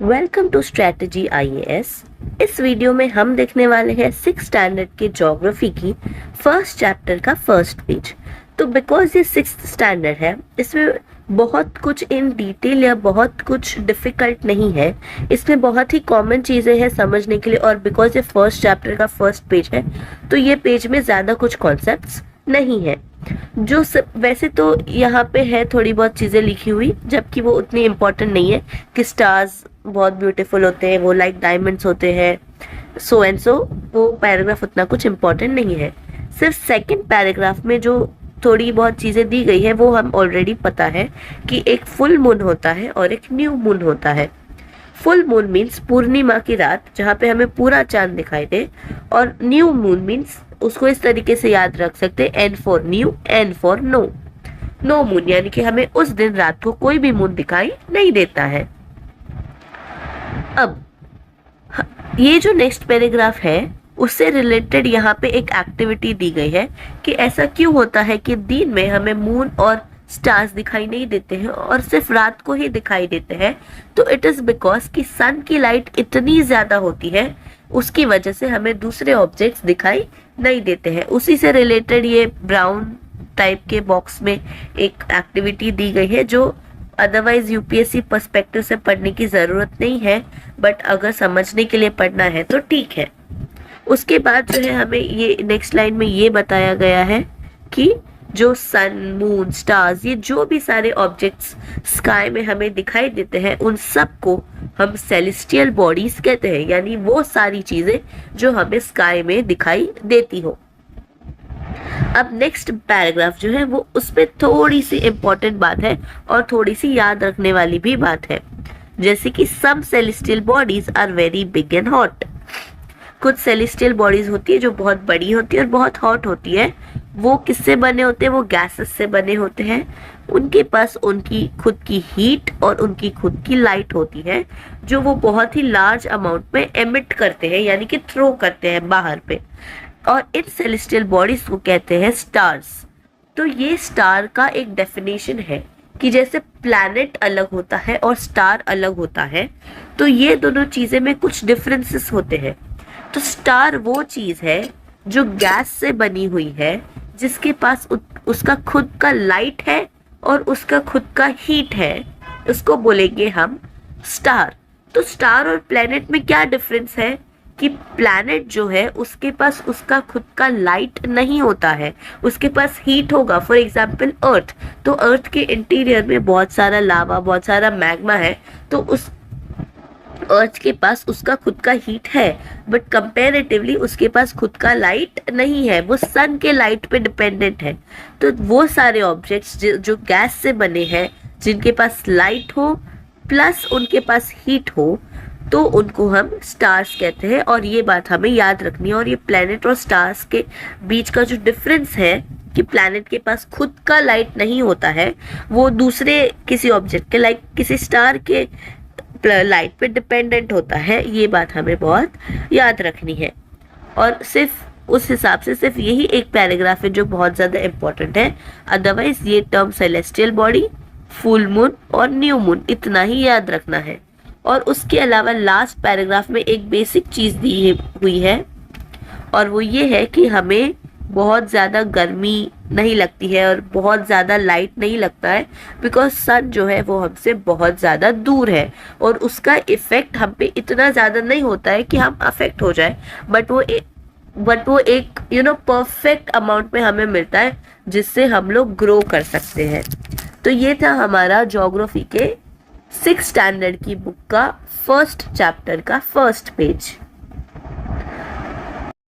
Welcome to strategy IAS. इस video में हम देखने वाले हैं 6 स्टैंडर्ड के ज्योग्राफी की फर्स्ट चैप्टर का फर्स्ट पेज। तो बिकॉज ये 6th स्टैंडर्ड है, इसमें बहुत कुछ इन डिटेल या बहुत कुछ डिफिकल्ट नहीं है। इसमें बहुत ही कॉमन चीज़ें हैं समझने के लिए, और बिकॉज ये फर्स्ट चैप्टर का फर्स्ट पेज है तो ये पेज में ज़्यादा कुछ कॉन्सेप्ट्स नहीं है। जो वैसे तो यहाँ पे है थोड़ी बहुत चीज़ें लिखी हुई, जबकि वो उतनी इम्पोर्टेंट नहीं है कि स्टार्स बहुत ब्यूटीफुल होते हैं, वो लाइक डायमंड्स होते हैं, सो एंड सो। वो पैराग्राफ उतना कुछ इम्पोर्टेंट नहीं है। सिर्फ सेकंड पैराग्राफ में जो थोड़ी बहुत चीज़ें दी गई है वो हम ऑलरेडी पता है कि एक फुल मून होता है और एक न्यू मून होता है। फुल मून मीन्स पूर्णिमा की रात जहाँ पे हमें पूरा चांद दिखाई दे, और न्यू मून मीन्स उसको इस तरीके से याद रख सकते हैं, N for new, N for no. No moon यानी कि हमें उस दिन रात को कोई भी मून दिखाई नहीं देता है। अब ये जो नेक्स्ट पैराग्राफ है उससे रिलेटेड यहाँ पे एक एक्टिविटी दी गई है कि ऐसा क्यों होता है कि दिन में हमें मून और स्टार्स दिखाई नहीं देते हैं और सिर्फ रात को ही दिखाई देते हैं। तो इट इज बिकॉज कि सन की लाइट इतनी ज्यादा होती है, उसकी वजह से हमें दूसरे ऑब्जेक्ट्स दिखाई नहीं देते हैं। उसी से रिलेटेड ये ब्राउन टाइप के बॉक्स में एक एक्टिविटी दी गई है जो अदरवाइज यूपीएससी पर्सपेक्टिव से पढ़ने की ज़रूरत नहीं है, बट अगर समझने के लिए पढ़ना है तो ठीक है। उसके बाद जो है हमें ये नेक्स्ट लाइन में ये बताया गया है कि जो सन, मून, स्टार्स, ये जो भी सारे ऑब्जेक्ट्स स्काई में हमें दिखाई देते हैं उन सब को हम सेलेस्टियल बॉडीज कहते हैं, यानी वो सारी चीज़ें जो हमें स्काई में दिखाई देती हो। अब नेक्स्ट पैराग्राफ जो है वो उसमें थोड़ी सी इम्पोर्टेंट बात है और थोड़ी सी याद रखने वाली भी बात है, जैसे कि some celestial bodies are very big and hot. कुछ सेलेस्टियल बॉडीज होती है जो बहुत बड़ी होती है और बहुत हॉट होती है। वो किससे बने होते हैं? वो गैसेस से बने होते हैं। उनके पास उनकी खुद की हीट और उनकी खुद की लाइट होती है जो वो बहुत ही लार्ज अमाउंट में एमिट करते हैं, यानी कि थ्रो करते हैं बाहर पे, और इन सेलेस्टियल बॉडीज को कहते हैं स्टार्स। तो ये स्टार का एक डेफिनेशन है कि जैसे प्लैनेट अलग होता है और स्टार अलग होता है, तो ये दोनों चीजें में कुछ डिफरेंसेस होते हैं। तो स्टार वो चीज है जो गैस से बनी हुई है, जिसके पास उसका खुद का लाइट है और उसका खुद का हीट है, उसको बोलेंगे हम स्टार। तो स्टार और प्लैनेट में क्या डिफरेंस है कि प्लैनेट जो है उसके पास उसका खुद का लाइट नहीं होता है, उसके पास हीट होगा। फॉर एग्जाम्पल अर्थ, तो अर्थ के इंटीरियर में बहुत सारा लावा, बहुत सारा मैग्मा है, तो उस अर्थ के पास उसका खुद का हीट है, बट कंपैरेटिवली उसके पास खुद का लाइट नहीं है, वो सन के लाइट पे डिपेंडेंट है। तो वो सारे ऑब्जेक्ट्स जो गैस से बने हैं, जिनके पास लाइट हो प्लस उनके पास हीट हो, तो उनको हम स्टार्स कहते हैं। और ये बात हमें याद रखनी है। और ये प्लैनेट और स्टार्स के बीच का जो डिफरेंस है कि प्लैनेट के पास खुद का लाइट नहीं होता है, वो दूसरे किसी ऑब्जेक्ट के लाइक किसी स्टार के लाइट पे डिपेंडेंट होता है। ये बात हमें बहुत याद रखनी है। और सिर्फ उस हिसाब से सिर्फ यही एक पैराग्राफ है जो बहुत ज़्यादा इम्पोर्टेंट है। अदरवाइज ये term celestial body, full moon और न्यू मून इतना ही याद रखना है। और उसके अलावा लास्ट पैराग्राफ में एक बेसिक चीज़ दी हुई है, और वो ये है कि हमें बहुत ज़्यादा गर्मी नहीं लगती है और बहुत ज़्यादा लाइट नहीं लगता है, बिकॉज सन जो है वो हमसे बहुत ज़्यादा दूर है और उसका इफ़ेक्ट हम पे इतना ज़्यादा नहीं होता है कि हम अफेक्ट हो जाए, बट वो एक परफेक्ट अमाउंट में हमें मिलता है जिससे हम लोग ग्रो कर सकते हैं। तो ये था हमारा ज्योग्राफी के 6th स्टैंडर्ड की बुक का फर्स्ट चैप्टर का फर्स्ट पेज।